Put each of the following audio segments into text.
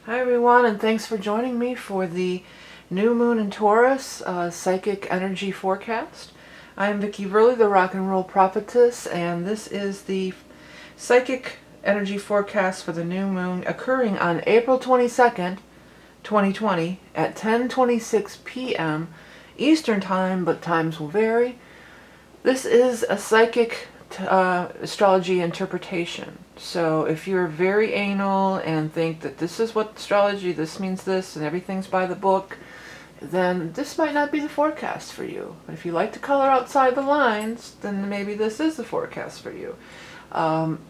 Hi everyone, and thanks for joining me for the new moon in Taurus psychic energy forecast. I'm Vickieverlie, the rock and roll prophetess, and this is the psychic energy forecast for the new moon occurring on April 22nd, 2020 at 10:26 p.m. Eastern Time, but times will vary. This is a psychic astrology interpretation. So if you're very anal and think that this is what astrology, this means this, and everything's by the book, then this might not be the forecast for you. But if you like to color outside the lines, then maybe this is the forecast for you.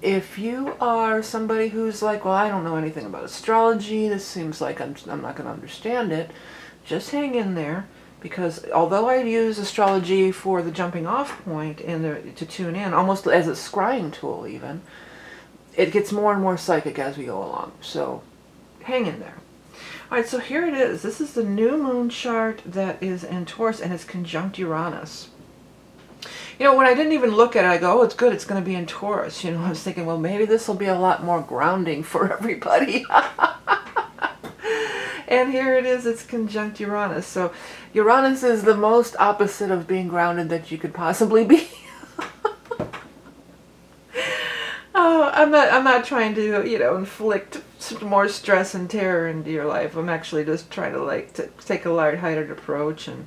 If you are somebody who's like, well, I don't know anything about astrology, this seems like I'm not going to understand it, just hang in there. Because although I use astrology for the jumping off point to tune in, almost as a scrying tool even, it gets more and more psychic as we go along. So hang in there. Alright, so here it is. This is the new moon chart that is in Taurus and it's conjunct Uranus. You know, when I didn't even look at it, I go, oh, it's good, it's going to be in Taurus. You know, I was thinking, well, maybe this will be a lot more grounding for everybody. And here it is, it's conjunct Uranus. So Uranus is the most opposite of being grounded that you could possibly be. Oh, I'm not trying to, inflict more stress and terror into your life. I'm actually just trying to take a lighthearted approach and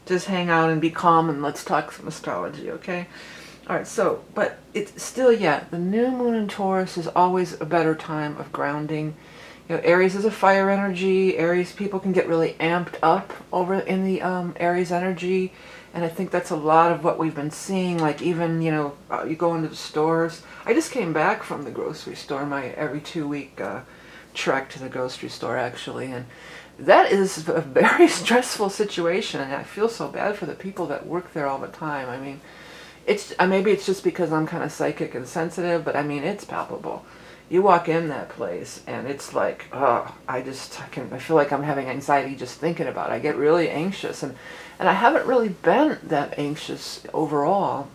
just hang out and be calm and let's talk some astrology, okay? All right, so, but it's still, the new moon in Taurus is always a better time of grounding. You know, Aries is a fire energy. Aries people can get really amped up over in the Aries energy. And I think that's a lot of what we've been seeing. Like even, you go into the stores. I just came back from the grocery store, my every 2-week trek to the grocery store actually. And that is a very stressful situation. And I feel so bad for the people that work there all the time. I mean, maybe it's just because I'm kind of psychic and sensitive, but I mean, it's palpable. You walk in that place and it's like, oh, I feel like I'm having anxiety just thinking about it. I get really anxious and I haven't really been that anxious overall,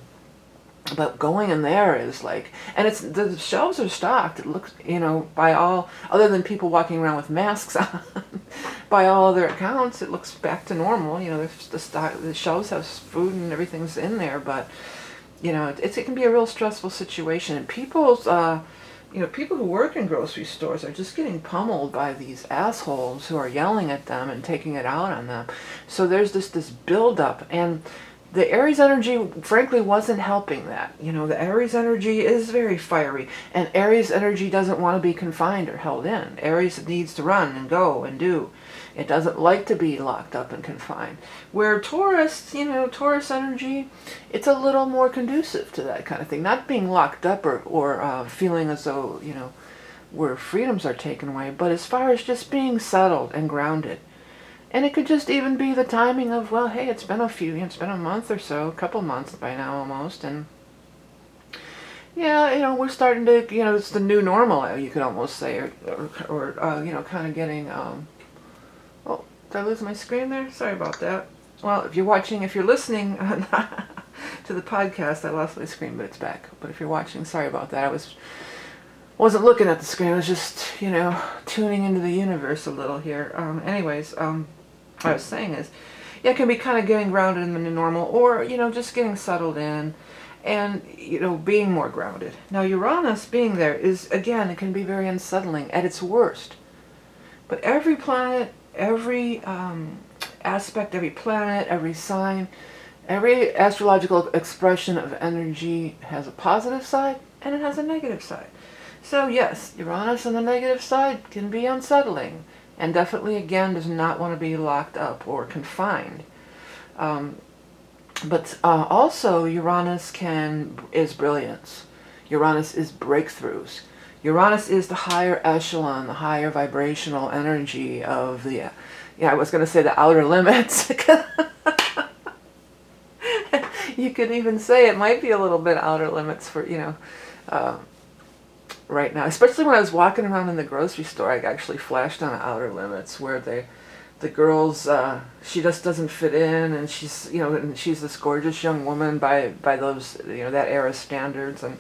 but going in there is like, and the shelves are stocked. It looks, other than people walking around with masks on, by all other accounts, it looks back to normal. You know, the shelves have food and everything's in there, but it can be a real stressful situation. And people who work in grocery stores are just getting pummeled by these assholes who are yelling at them and taking it out on them. So there's this buildup, and the Aries energy, frankly, wasn't helping that. You know, the Aries energy is very fiery, and Aries energy doesn't want to be confined or held in. Aries needs to run and go and do. It doesn't like to be locked up and confined. Where Taurus, Taurus energy, it's a little more conducive to that kind of thing. Not being locked up or feeling as though, where freedoms are taken away, but as far as just being settled and grounded. And it could just even be the timing of, well, hey, it's been a month or so, a couple months by now almost, and yeah, we're starting to, it's the new normal, you could almost say, or kind of getting, oh, did I lose my screen there? Sorry about that. Well, if you're listening to the podcast, I lost my screen, but it's back. But if you're watching, sorry about that. I wasn't looking at the screen. I was just, tuning into the universe a little here. What I was saying is, it can be kind of getting grounded in the new normal, or, just getting settled in and, being more grounded. Now, Uranus being there is, again, it can be very unsettling at its worst. But every planet, every aspect, every planet, every sign, every astrological expression of energy has a positive side and it has a negative side. So yes, Uranus on the negative side can be unsettling and definitely, again, does not want to be locked up or confined. But also Uranus is brilliance. Uranus is breakthroughs. Uranus is the higher echelon, the higher vibrational energy of the, I was going to say the outer limits. You could even say it might be a little bit outer limits for, right now. Especially when I was walking around in the grocery store, I actually flashed on outer limits where the girls, she just doesn't fit in, and she's this gorgeous young woman by those, that era standards, and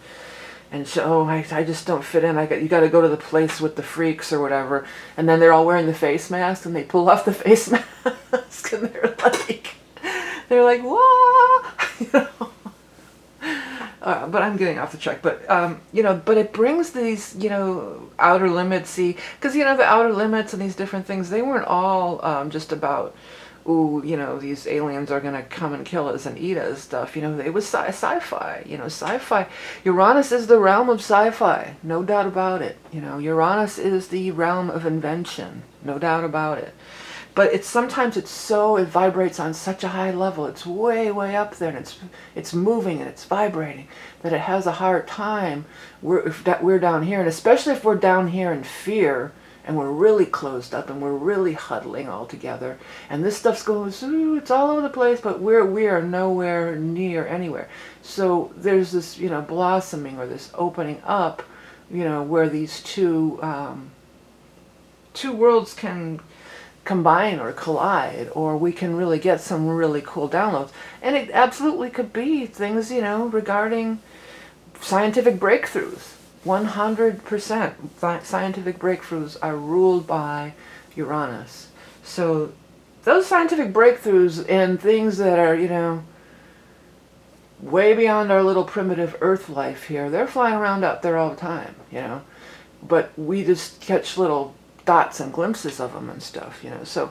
And so, oh, I just don't fit in. You got to go to the place with the freaks or whatever. And then they're all wearing the face mask, and they pull off the face mask, and they're like, whoa, you know. But I'm getting off the track. But you know, but it brings these, you know, outer limits. See, because you know the outer limits and these different things, they weren't all just about, ooh, you know, these aliens are gonna come and kill us and eat us stuff. You know, it was sci-fi. You know, sci-fi. Uranus is the realm of sci-fi, no doubt about it. You know, Uranus is the realm of invention, no doubt about it. But sometimes it vibrates on such a high level. It's way, way up there, and it's moving and it's vibrating, that it has a hard time. We're down here, and especially if we're down here in fear, and we're really closed up, and we're really huddling all together, and this stuff's going, ooh, it's all over the place, but we are nowhere near anywhere. So there's this, you know, blossoming, or this opening up, you know, where these two worlds can combine or collide, or we can really get some really cool downloads. And it absolutely could be things, you know, regarding scientific breakthroughs. 100% scientific breakthroughs are ruled by Uranus. So those scientific breakthroughs and things that are, you know, way beyond our little primitive Earth life here, they're flying around out there all the time, you know. But we just catch little dots and glimpses of them and stuff, you know. So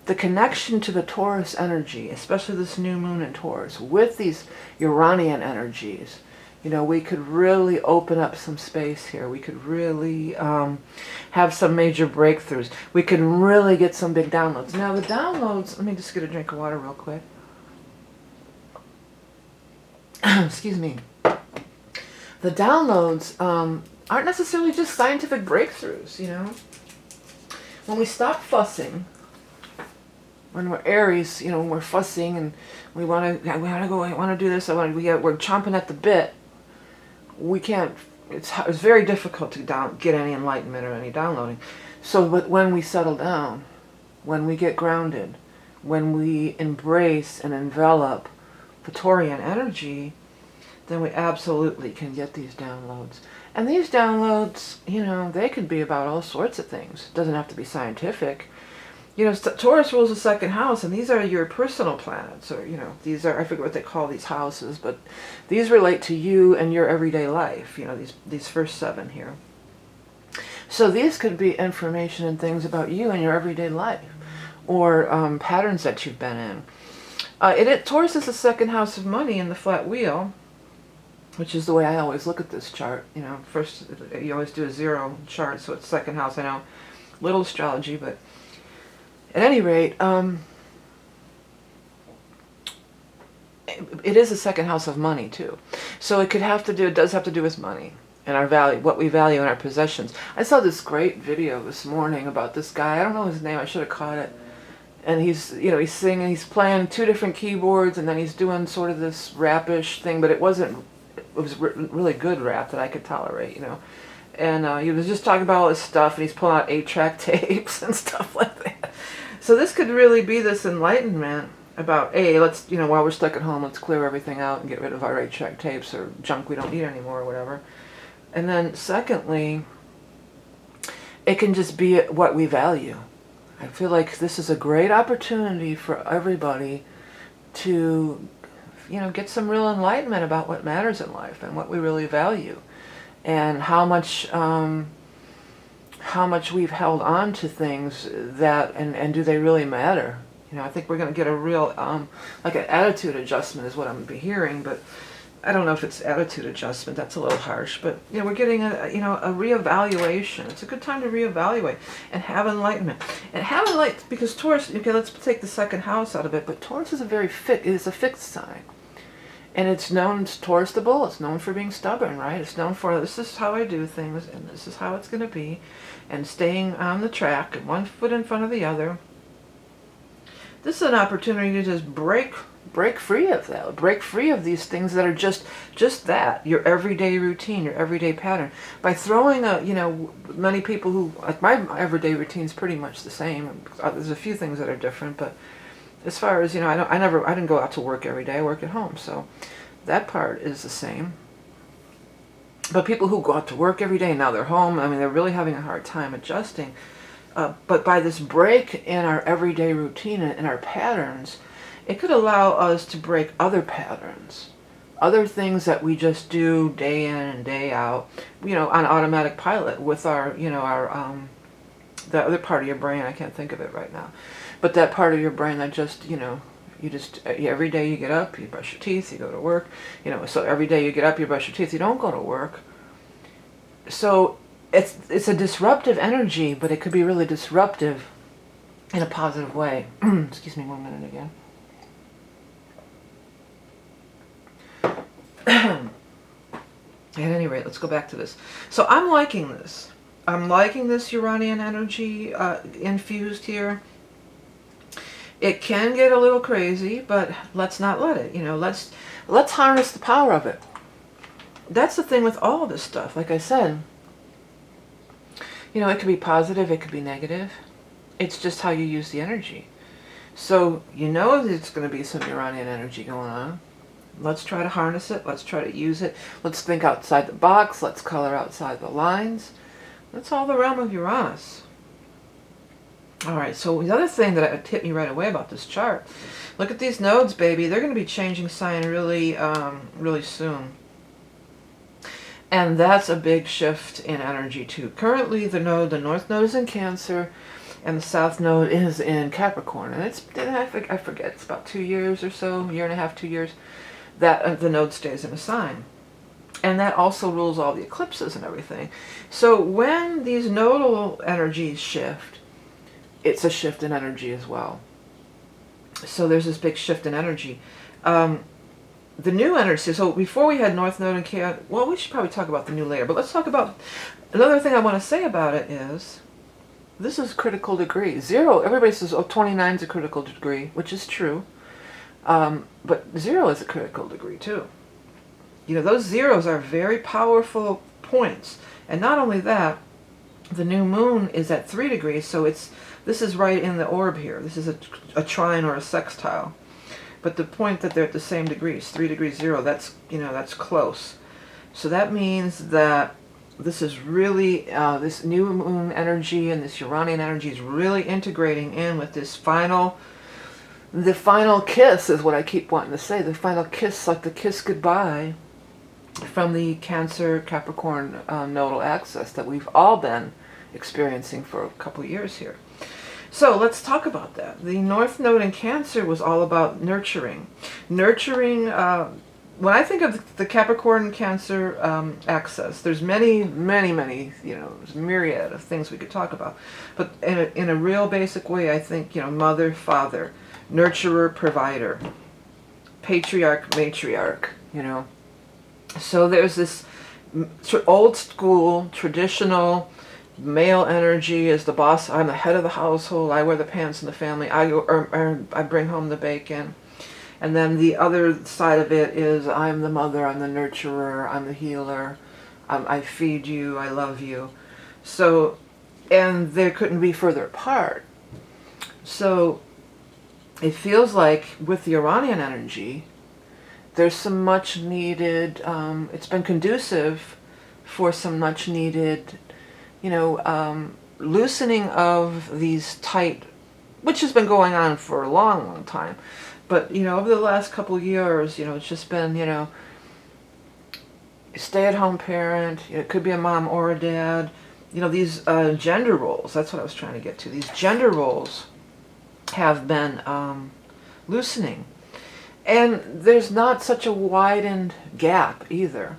the connection to the Taurus energy, especially this new moon in Taurus, with these Uranian energies, you know, we could really open up some space here. We could really have some major breakthroughs. We could really get some big downloads. Now the downloads, let me just get a drink of water real quick. Excuse me. The downloads aren't necessarily just scientific breakthroughs, you know. When we stop fussing, when we're Aries, you know, when we're fussing and we want to do this, we're chomping at the bit, we can't, it's very difficult to get any enlightenment or any downloading. So but when we settle down, when we get grounded, when we embrace and envelop the Taurian energy, then we absolutely can get these downloads. And these downloads, you know, they could be about all sorts of things. It doesn't have to be scientific. You know, Taurus rules the second house, and these are your personal planets, or, you know, these are, I forget what they call these houses, but these relate to you and your everyday life, you know, these first 7 here. So these could be information and things about you and your everyday life, or patterns that you've been in. Taurus is the second house of money in the flat wheel, which is the way I always look at this chart. You know, first, you always do a 0 chart, so it's second house. I know, little astrology, but at any rate, it is a second house of money too. So it does have to do with money and our value, what we value in our possessions. I saw this great video this morning about this guy. I don't know his name. I should have caught it. And he's singing, he's playing 2 different keyboards, and then he's doing sort of this rap-ish thing, but it was really good rap that I could tolerate, you know. And he was just talking about all this stuff, and he's pulling out 8-track tapes and stuff like that. So this could really be this enlightenment about, hey, let's, you know, while we're stuck at home, let's clear everything out and get rid of our 8-track tapes or junk we don't need anymore or whatever. And then secondly, it can just be what we value. I feel like this is a great opportunity for everybody to, you know, get some real enlightenment about what matters in life and what we really value, and how much we've held on to things that, and do they really matter? You know, I think we're going to get a real, like an attitude adjustment is what I'm hearing, but I don't know if it's attitude adjustment. That's a little harsh, but you know, we're getting a reevaluation. It's a good time to reevaluate and have enlightenment. And have enlightenment because Taurus. Okay, let's take the second house out of it. But Taurus is it is a fixed sign, and it's known as Taurus the bull. It's known for being stubborn, right? It's known for, this is how I do things, and this is how it's going to be, and staying on the track, and 1 foot in front of the other. This is an opportunity to just break free of that. Break free of these things that are just that, your everyday routine, your everyday pattern. By throwing many people who, like, my everyday routine is pretty much the same. There's a few things that are different, but as far as, you know, I didn't go out to work every day. I work at home, so that part is the same. But people who go out to work every day, now they're home, I mean, they're really having a hard time adjusting. But by this break in our everyday routine and in our patterns, it could allow us to break other patterns, other things that we just do day in and day out, you know, on automatic pilot with our, you know, our, the other part of your brain, I can't think of it right now, but that part of your brain that just, you know, you just, every day you get up, you brush your teeth, you go to work, you know, so every day you get up, you brush your teeth, you don't go to work. So it's a disruptive energy, but it could be really disruptive in a positive way. Excuse me 1 minute again. At any rate, let's go back to this. So I'm liking this. I'm liking this Uranian energy infused here. It can get a little crazy, but let's not let it. You know, let's harness the power of it. That's the thing with all this stuff. Like I said, you know, it could be positive, it could be negative. It's just how you use the energy. So you know there's going to be some Uranian energy going on. Let's try to harness it. Let's try to use it. Let's think outside the box. Let's color outside the lines. That's all the realm of Uranus. All right, so the other thing that hit me right away about this chart, look at these nodes, baby. They're going to be changing sign really, really soon. And that's a big shift in energy too. Currently, the North Node is in Cancer, and the South Node is in Capricorn. And it's, I forget, it's about 2 years or so, 1.5 years, 2 years, that the node stays in a sign. And that also rules all the eclipses and everything. So when these nodal energies shift, it's a shift in energy as well. So there's this big shift in energy. The new energy, so before we had North Node and Cancer, well, we should probably talk about the new later, but let's talk about, another thing I want to say about it is, this is critical degree. 0, everybody says, oh, 29 is a critical degree, which is true. But 0 is a critical degree too. You know, those zeros are very powerful points. And not only that, the new moon is at 3 degrees, so this is right in the orb here. This is a trine or a sextile. But the point that they're at the same degrees, 3 degrees 0, that's, you know, that's close. So that means that this is really, this new moon energy and this Uranian energy is really integrating in with this the final kiss is what I keep wanting to say. The final kiss, like the kiss goodbye from the Cancer Capricorn nodal axis that we've all been experiencing for a couple years here. So let's talk about that. The North Node in Cancer was all about nurturing. Nurturing, when I think of the Capricorn Cancer axis, there's many, you know, there's a myriad of things we could talk about. But in a real basic way, I think, you know, mother, father, nurturer, provider, patriarch, matriarch, you know. So there's this old school, traditional, male energy is the boss. I'm the head of the household. I wear the pants in the family. I bring home the bacon. And then the other side of it is I'm the mother. I'm the nurturer. I'm the healer. I feed you. I love you. So, and they couldn't be further apart. So it feels like with the Uranian energy, there's some much needed. It's been conducive for some much needed, you know, loosening of these tight, which has been going on for a long, long time. But, you know, over the last couple of years, you know, it's just been, you know, stay-at-home parent, you know, it could be a mom or a dad, you know, these gender roles, that's what I was trying to get to. These gender roles have been loosening. And there's not such a widened gap either.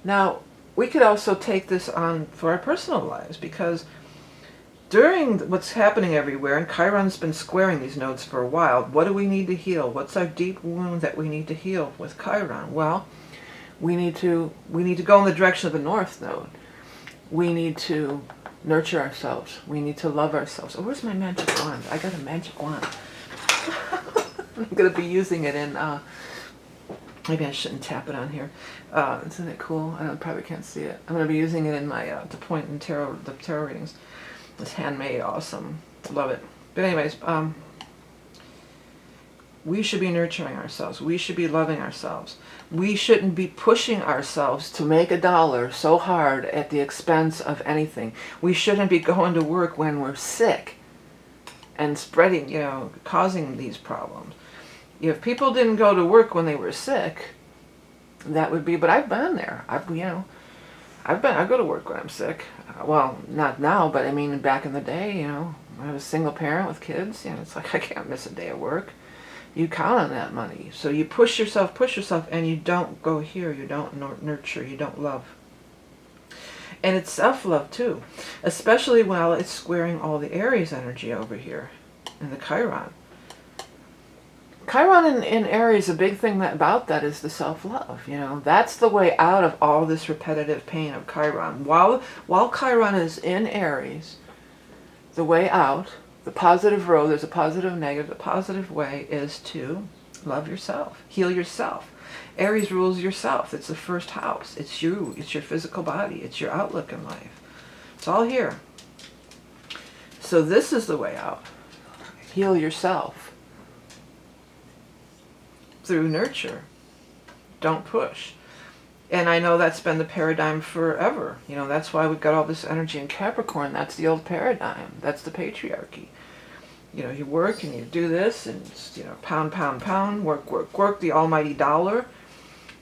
Now, we could also take this on for our personal lives, because during what's happening everywhere, and Chiron's been squaring these nodes for a while, what do we need to heal? What's our deep wound that we need to heal with Chiron? Well, we need to go in the direction of the North Node. We need to nurture ourselves. We need to love ourselves. Oh, where's my magic wand? I got a magic wand. I'm going to be using it in, maybe I shouldn't tap it on here. Isn't it cool? I probably can't see it. I'm going to be using it in my, to point in the tarot readings. It's handmade, awesome. Love it. But anyways, We should be nurturing ourselves. We should be loving ourselves. We shouldn't be pushing ourselves to make a dollar so hard at the expense of anything. We shouldn't be going to work when we're sick and spreading, causing these problems. If people didn't go to work when they were sick, that would be, but I've been there. I go to work when I'm sick. Well, not now, but I mean, back in the day, I was a single parent with kids. It's like I can't miss a day of work. You count on that money. So you push yourself, and you don't go here. You don't nurture. You don't love. And it's self-love too, especially while it's squaring all the Aries energy over here in the Chiron. Chiron in Aries, a big thing about that is the self-love. That's the way out of all this repetitive pain of Chiron. While Chiron is in Aries, the way out, the positive road, there's a positive and negative. The positive way is to love yourself, heal yourself. Aries rules yourself. It's the first house. It's you. It's your physical body. It's your outlook in life. It's all here. So this is the way out. Heal yourself through nurture. Don't push. And I know that's been the paradigm forever. That's why we've got all this energy in Capricorn. That's the old paradigm. That's the patriarchy. You work and you do this and, pound, pound, pound, work, work, work, the almighty dollar.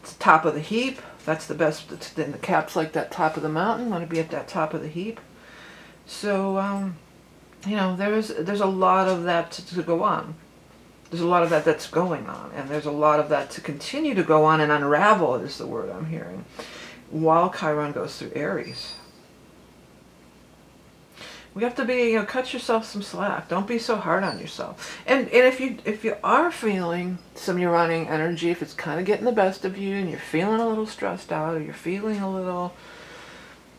It's the top of the heap. That's the best. Then the cap's like that top of the mountain. Want to be at that top of the heap. So, there's a lot of that to go on. There's a lot of that that's going on. And there's a lot of that to continue to go on and unravel is the word I'm hearing. While Chiron goes through Aries. We have to be, cut yourself some slack. Don't be so hard on yourself. And if you are feeling some Uranian energy, if it's kind of getting the best of you and you're feeling a little stressed out or you're feeling a little,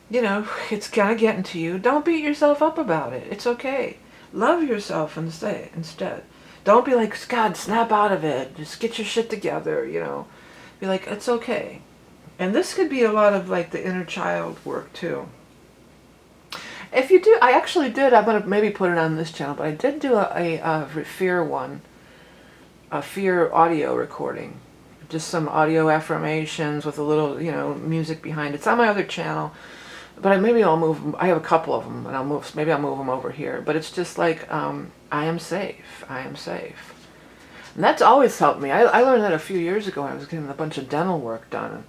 it's kind of getting to you, don't beat yourself up about it. It's okay. Love yourself instead. Don't be like, God, snap out of it. Just get your shit together, Be like, it's okay. And this could be a lot of like the inner child work too. If you do, I actually did, I'm going to maybe put it on this channel, but I did do a fear one, a fear audio recording. Just some audio affirmations with a little, music behind it. It's on my other channel, but maybe I'll move, I have a couple of them, and maybe I'll move them over here. But it's just like, I am safe, I am safe. And that's always helped me. I learned that a few years ago when I was getting a bunch of dental work done.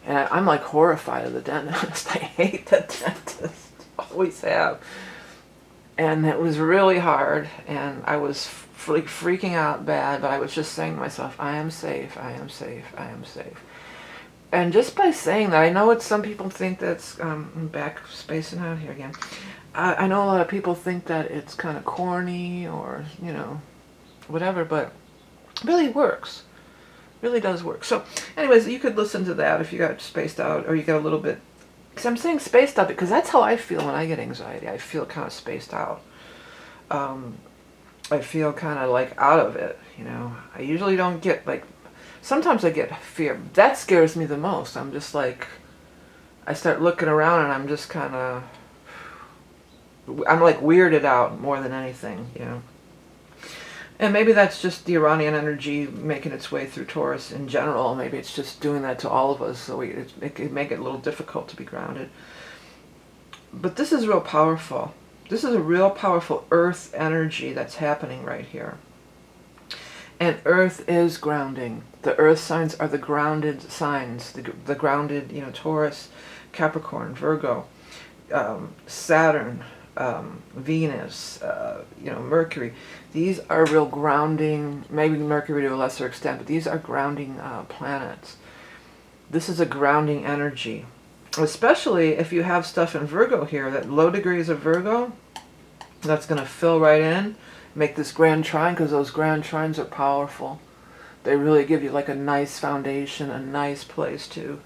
And I'm like horrified of the dentist. I hate the dentist. Always have. And it was really hard, and I was freaking out bad, but I was just saying to myself, I am safe, I am safe, I am safe. And just by saying that, I know some people think that's, I'm back spacing out here again. I know a lot of people think that it's kind of corny or, whatever, but it really works. Really does work. So anyways, you could listen to that if you got spaced out or you got a little bit. Because I'm saying spaced out because that's how I feel when I get anxiety. I feel kind of spaced out. I feel kind of like out of it, I usually don't get like, sometimes I get fear. That scares me the most. I'm just like, I start looking around and I'm just kind of, I'm like weirded out more than anything, And maybe that's just the Uranian energy making its way through Taurus in general. Maybe it's just doing that to all of us, so it can make it a little difficult to be grounded. But this is real powerful. This is a real powerful earth energy that's happening right here. And earth is grounding. The earth signs are the grounded signs. The grounded, Taurus, Capricorn, Virgo, Saturn, Venus, Mercury. These are real grounding, maybe Mercury to a lesser extent, but these are grounding planets. This is a grounding energy. Especially if you have stuff in Virgo here, that low degrees of Virgo, that's going to fill right in, make this grand trine, because those grand trines are powerful. They really give you like a nice foundation, a nice place to.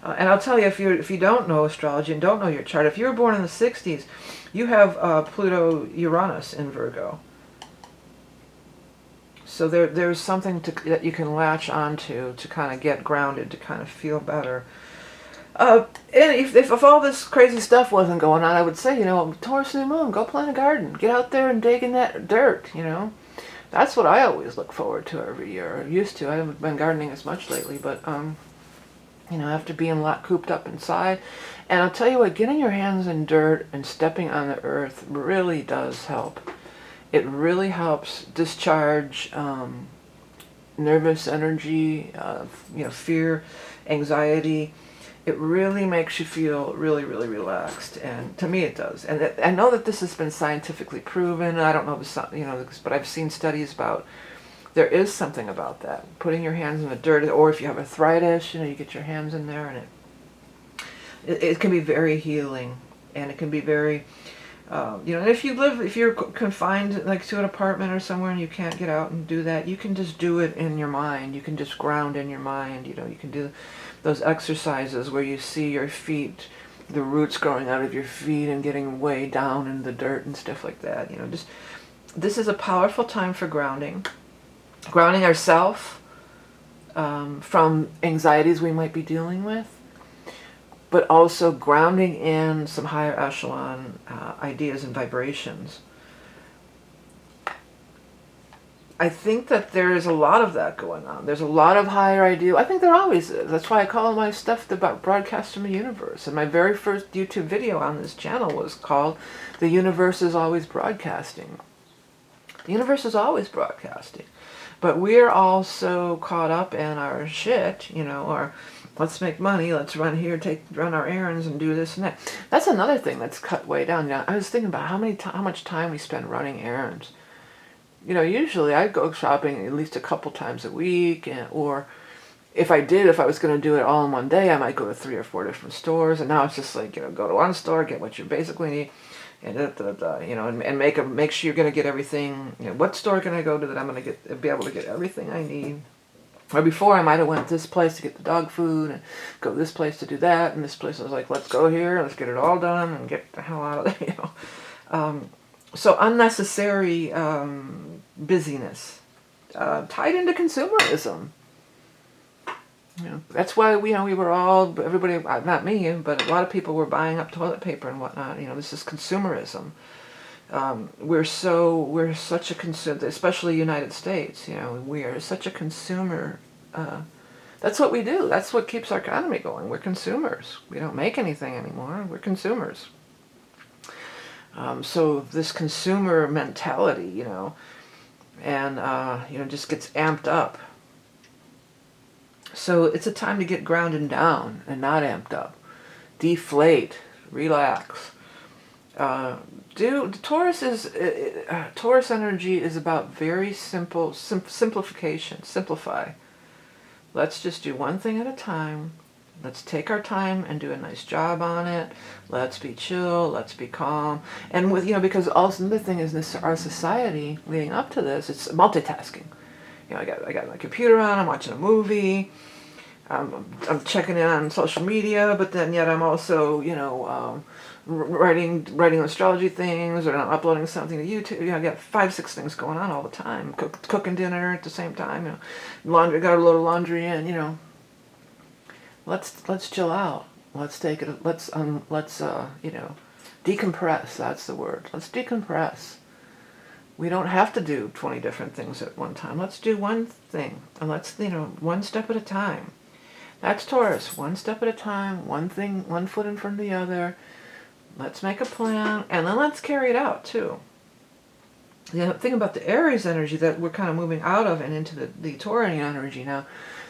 And I'll tell you, if you don't know astrology and don't know your chart, if you were born in the 60s, you have Pluto Uranus in Virgo. So there's something that you can latch onto to kind of get grounded, to kind of feel better. And if all this crazy stuff wasn't going on, I would say, Taurus new moon, go plant a garden. Get out there and dig in that dirt, That's what I always look forward to every year. I used to. I haven't been gardening as much lately, but you know, after being cooped up inside. And I'll tell you what, getting your hands in dirt and stepping on the earth really does help. It really helps discharge nervous energy, you know, fear, anxiety. It really makes you feel really, really relaxed, and to me it does. And I know that this has been scientifically proven. I don't know the, you know, but I've seen studies about there is something about that. Putting your hands in the dirt, or if you have arthritis, you know, you get your hands in there, and it can be very healing, and it can be very, you know, and if you're confined like to an apartment or somewhere and you can't get out and do that, you can just do it in your mind. You can just ground in your mind. You know, you can do those exercises where you see your feet, the roots growing out of your feet and getting way down in the dirt and stuff like that. You know, just this is a powerful time for grounding ourselves from anxieties we might be dealing with, but also grounding in some higher echelon ideas and vibrations. I think that there is a lot of that going on. There's a lot of higher ideal. I think there always is. That's why I call my stuff about broadcast from the universe. And my very first YouTube video on this channel was called "The Universe is Always Broadcasting." The universe is always broadcasting. But we're all so caught up in our shit, you know, or let's make money, let's run here, run our errands and do this and that. That's another thing that's cut way down. You know, I was thinking about how much time we spend running errands. You know, usually I'd go shopping at least a couple times a week, or if I was going to do it all in one day, I might go to 3 or 4 different stores. And now it's just like, you know, go to one store, get what you basically need, and you know, and make sure you're going to get everything. You know, what store can I go to that I'm going to be able to get everything I need? Or before, I might have went this place to get the dog food, and go this place to do that, and this place I was like, let's go here, let's get it all done, and get the hell out of there, you know. So unnecessary busyness tied into consumerism. You know, that's why we were all, everybody, not me, but a lot of people were buying up toilet paper and whatnot. You know, this is consumerism. We're such a consumer, especially the United States. You know, we are such a consumer. That's what we do. That's what keeps our economy going. We're consumers. We don't make anything anymore. We're consumers. So this consumer mentality, you know, and you know, just gets amped up. So it's a time to get grounded down and not amped up. Deflate, relax. Taurus energy is about very simple simplification. Simplify. Let's just do one thing at a time. Let's take our time and do a nice job on it. Let's be chill. Let's be calm. And with, you know, because also another thing is this, our society leading up to this, it's multitasking. You know, I got my computer on. I'm watching a movie. I'm checking in on social media, but then yet I'm also, you know, writing astrology things, or I'm uploading something to YouTube. You know, I got 5, 6 things going on all the time. Cooking dinner at the same time. You know, laundry. Got a load of laundry in. You know. Let's chill out. Let's take it. Let's you know, decompress. That's the word. Let's decompress. We don't have to do 20 different things at one time. Let's do one thing, and let's, you know, one step at a time. That's Taurus. One step at a time. One thing. One foot in front of the other. Let's make a plan, and then let's carry it out too. The thing about the Aries energy that we're kind of moving out of and into the Taurian energy now.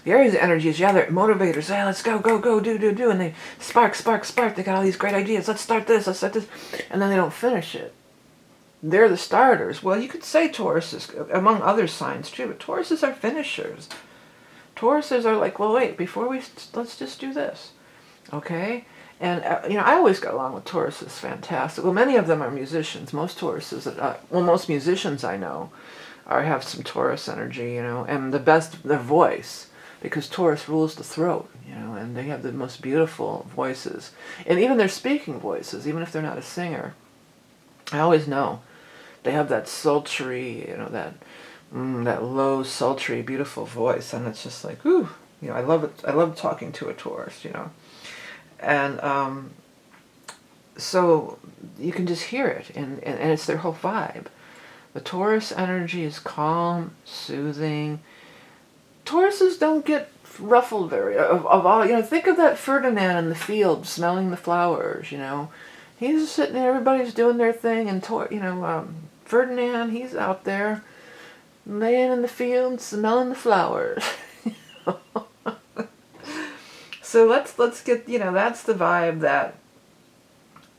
The Aries energy is, yeah, they're motivators. Yeah, let's go, do. And they spark. They got all these great ideas. Let's start this. And then they don't finish it. They're the starters. Well, you could say Taurus is, among other signs too, but Tauruses are finishers. Tauruses are like, well, wait, let's just do this. Okay? And, you know, I always got along with Tauruses fantastic. Well, many of them are musicians. Most most musicians I know have some Taurus energy, you know, and their voice. Because Taurus rules the throat, you know, and they have the most beautiful voices. And even their speaking voices, even if they're not a singer, I always know they have that sultry, you know, that low, sultry, beautiful voice. And it's just like, ooh, you know, I love it. I love talking to a Taurus, you know. And so you can just hear it, and it's their whole vibe. The Taurus energy is calm, soothing. Tauruses don't get ruffled very, of all, think of that Ferdinand in the field smelling the flowers, He's sitting there, everybody's doing their thing, and, Ferdinand, he's out there laying in the field, smelling the flowers. So let's get, that's the vibe,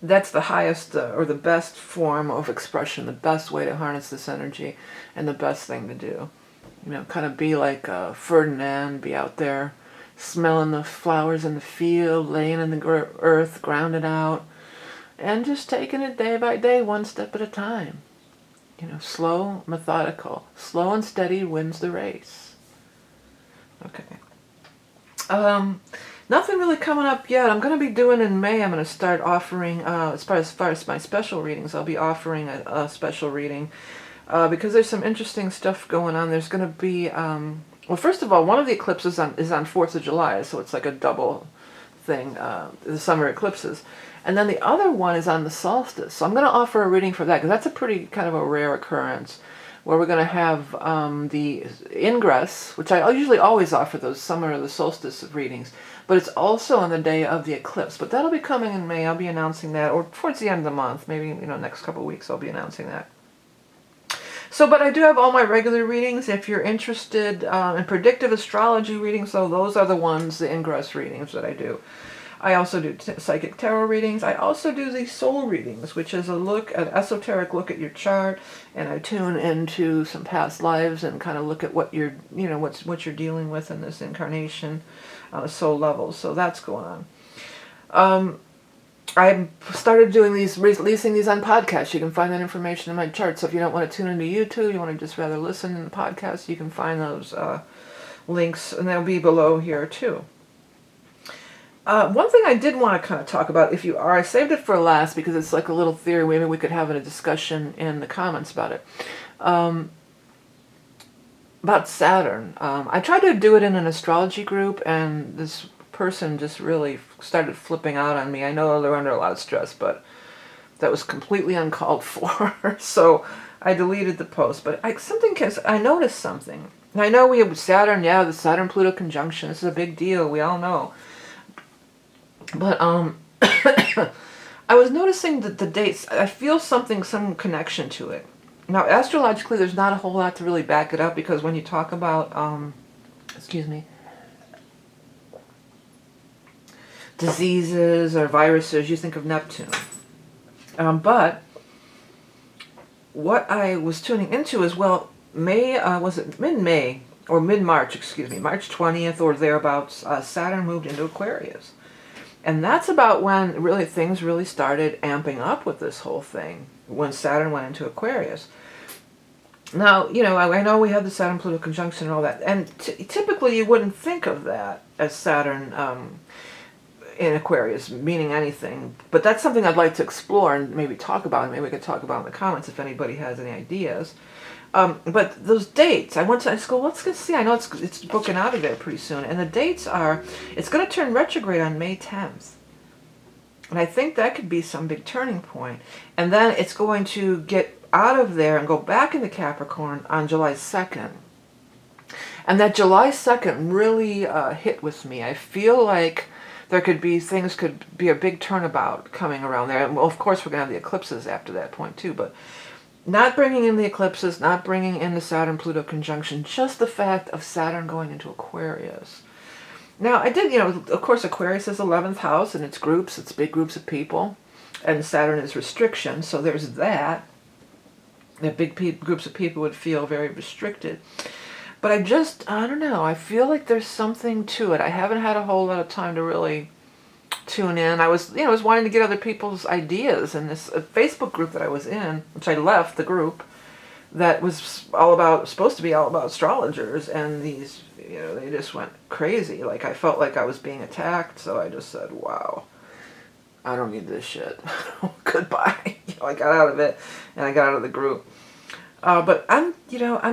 that's the highest or the best form of expression, the best way to harness this energy, and the best thing to do. Kind of be like Ferdinand, be out there smelling the flowers in the field, laying in the earth, grounded out, and just taking it day by day, one step at a time. Slow, methodical. Slow and steady wins the race. Okay. Nothing really coming up yet. I'm going to be doing in May, I'm going to start offering, as far as my special readings, I'll be offering a special reading because there's some interesting stuff going on. There's going to be, well, first of all, one of the eclipses is on 4th of July, so it's like a double thing, the summer eclipses. And then the other one is on the solstice. So I'm going to offer a reading for that, because that's a pretty kind of a rare occurrence, where we're going to have the ingress, which I usually always offer those summer or the solstice readings, but it's also on the day of the eclipse. But that'll be coming in May. I'll be announcing that, or towards the end of the month, maybe next couple of weeks I'll be announcing that. So, but I do have all my regular readings. If you're interested in predictive astrology readings, so those are the ones, the ingress readings that I do. I also do psychic tarot readings. I also do the soul readings, which is an esoteric look at your chart, and I tune into some past lives and kind of look at what you're, what you're dealing with in this incarnation on a soul level. So that's going on. I started doing releasing these on podcasts. You can find that information in my chart. So if you don't want to tune into YouTube, you want to just rather listen in the podcast, you can find those links, and they'll be below here too. One thing I did want to kind of talk about, I saved it for last because it's like a little theory. Maybe we could have a discussion in the comments about it. About Saturn. I tried to do it in an astrology group, and this person just really started flipping out on me. I know they're under a lot of stress, but that was completely uncalled for. So I deleted the post. But I noticed something. And I know we have Saturn, the Saturn-Pluto conjunction. This is a big deal. We all know. But I was noticing that the dates, I feel some connection to it. Now, astrologically, there's not a whole lot to really back it up, because when you talk about, diseases or viruses, you think of Neptune. But what I was tuning into is, was it mid-May, or mid-March, March 20th or thereabouts, Saturn moved into Aquarius. And that's about when things really started amping up with this whole thing, when Saturn went into Aquarius. Now, I know we have the Saturn-Pluto conjunction and all that, and typically you wouldn't think of that as Saturn in Aquarius meaning anything, but that's something I'd like to explore and maybe talk about, and maybe we could talk about in the comments if anybody has any ideas. But those dates, I went to school, let's see, I know it's booking out of there pretty soon, and the dates are, it's going to turn retrograde on May 10th. And I think that could be some big turning point. And then it's going to get out of there and go back into Capricorn on July 2nd. And that July 2nd really hit with me. I feel like things could be a big turnabout coming around there. And well, of course, we're going to have the eclipses after that point too, but not bringing in the eclipses, not bringing in the Saturn-Pluto conjunction, just the fact of Saturn going into Aquarius. Now, I did, of course, Aquarius is 11th house, and it's groups, it's big groups of people, and Saturn is restriction, so there's that big groups of people would feel very restricted. But I don't know, I feel like there's something to it. I haven't had a whole lot of time to really tune in. I was wanting to get other people's ideas in this Facebook group that I was in, which I left the group, that was supposed to be all about astrologers, and these, they just went crazy. Like, I felt like I was being attacked, so I just said, wow, I don't need this shit. Goodbye. I got out of it, and I got out of the group. But I'm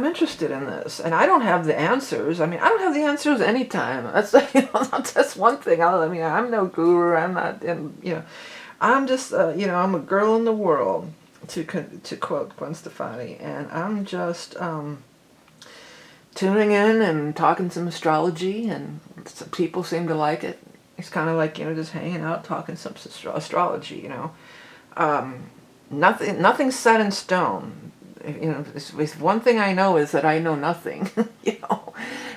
interested in this, and I don't have the answers. I don't have the answers anytime. That's, that's one thing. I'm no guru. I'm not, I'm just, I'm a girl in the world to quote Gwen Stefani. And I'm just tuning in and talking some astrology, and some people seem to like it. It's kind of like, just hanging out, talking some astrology, Nothing's set in stone. It's one thing I know is that I know nothing,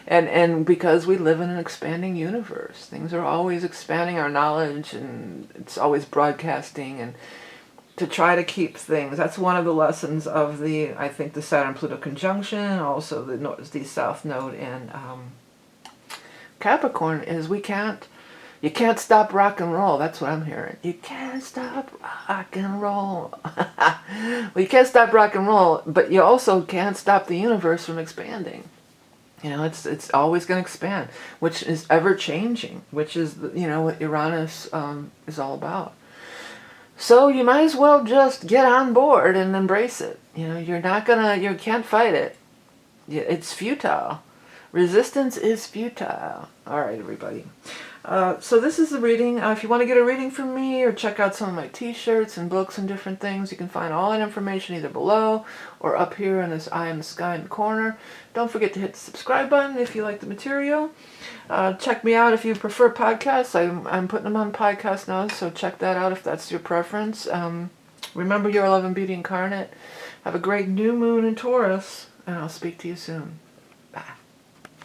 and because we live in an expanding universe, things are always expanding our knowledge, and it's always broadcasting, and to try to keep things. That's one of the lessons of the Saturn-Pluto conjunction, also the North-South node in Capricorn, is you can't stop rock and roll. That's what I'm hearing. You can't stop rock and roll. Well, you can't stop rock and roll, but you also can't stop the universe from expanding. It's always going to expand, which is ever changing, which is, what Uranus is all about. So you might as well just get on board and embrace it. You can't fight it. It's futile. Resistance is futile. All right, everybody. So this is the reading. If you want to get a reading from me or check out some of my t-shirts and books and different things, you can find all that information either below or up here in this eye in the sky in the corner. Don't forget to hit the subscribe button if you like the material. Check me out if you prefer podcasts. I'm putting them on podcast now, so check that out if that's your preference. Remember, you're love and beauty incarnate. Have a great new moon in Taurus, and I'll speak to you soon.